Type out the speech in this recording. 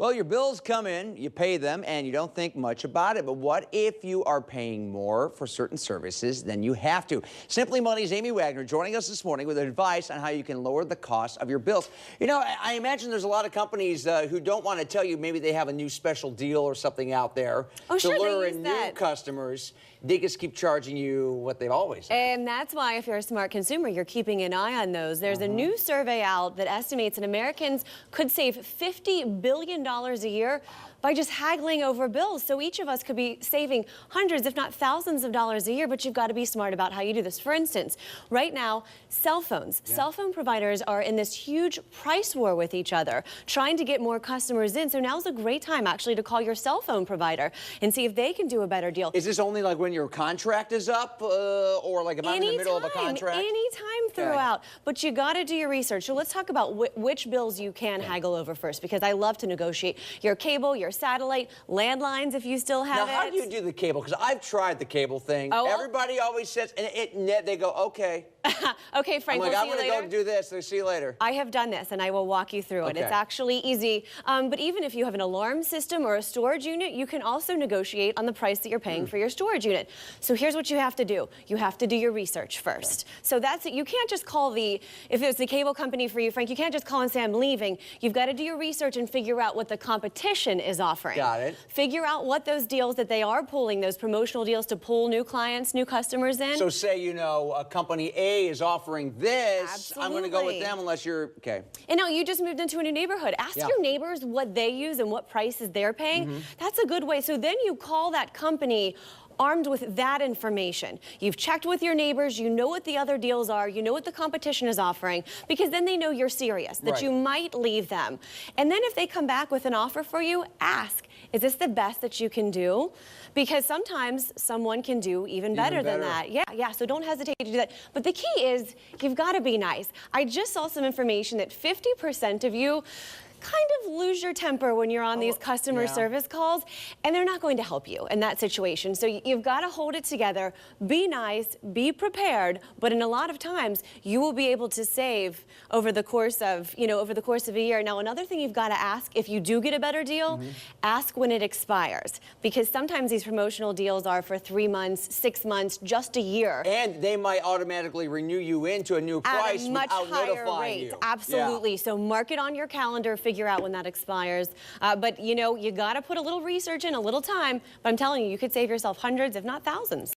Well, your bills come in, you pay them, and you don't think much about it. But what if you are paying more for certain services than you have to? Simply Money's Amy Wagner joining us this morning with advice on how you can lower the cost of your bills. You know, I imagine there's a lot of companies who don't want to tell you maybe they have a new special deal or something out there to lure in new customers. They just keep charging you what they've always had. And that's why, if you're a smart consumer, you're keeping an eye on those. There's a new survey out that estimates that Americans could save $50 billion a year by just haggling over bills. So each of us could be saving hundreds, if not thousands of dollars a year, but you've got to be smart about how you do this. For instance, right now, cell phones. Cell phone providers are in this huge price war with each other, trying to get more customers in. So now's a great time, actually, to call your cell phone provider and see if they can do a better deal. Is this only like when your contract is up or like if I'm in the middle of a contract? Anytime throughout. But you got to do your research. So let's talk about which bills you can haggle over first, because I love to negotiate. Your cable, your satellite, landlines if you still have it. Now, how do you do the cable? Because I've tried the cable thing. Oh, well, everybody always says, and they go, okay. Okay, Frank, I'm like, we'll see you later. I'm going to go do this. So see you later. I have done this, and I will walk you through it. It's actually easy. But even if you have an alarm system or a storage unit, you can also negotiate on the price that you're paying for your storage unit. So here's what you have to do. You have to do your research first. So that's it. You can't just call if it's the cable company for you, Frank, you can't just call and say, I'm leaving. You've got to do your research and figure out what the competition is offering. Got it. Figure out what those deals that they are pulling, those promotional deals to pull new clients, new customers in. So say, you know, company A is offering this. Absolutely. I'm going to go with them unless you're, okay. And now you just moved into a new neighborhood. Ask your neighbors what they use and what prices they're paying. That's a good way. So then you call that company armed with that information. You've checked with your neighbors, you know what the other deals are, you know what the competition is offering, because then they know you're serious, that you might leave them. And then if they come back with an offer for you, ask, is this the best that you can do? Because sometimes someone can do even better than that. Yeah, so don't hesitate to do that. But the key is, you've got to be nice. I just saw some information that 50% of you kind of lose your temper when you're on these customer service calls, and they're not going to help you in that situation. So you've got to hold it together, be nice, be prepared, but in a lot of times you will be able to save over the course of, a year. Now, another thing you've got to ask, if you do get a better deal, ask when it expires, because sometimes these promotional deals are for 3 months, 6 months, just a year. And they might automatically renew you into a new price at a much higher notifying rate. you. Absolutely. So mark it on your calendar, figure out when that expires. But you got to put a little research in, a little time. But I'm telling you, you could save yourself hundreds, if not thousands.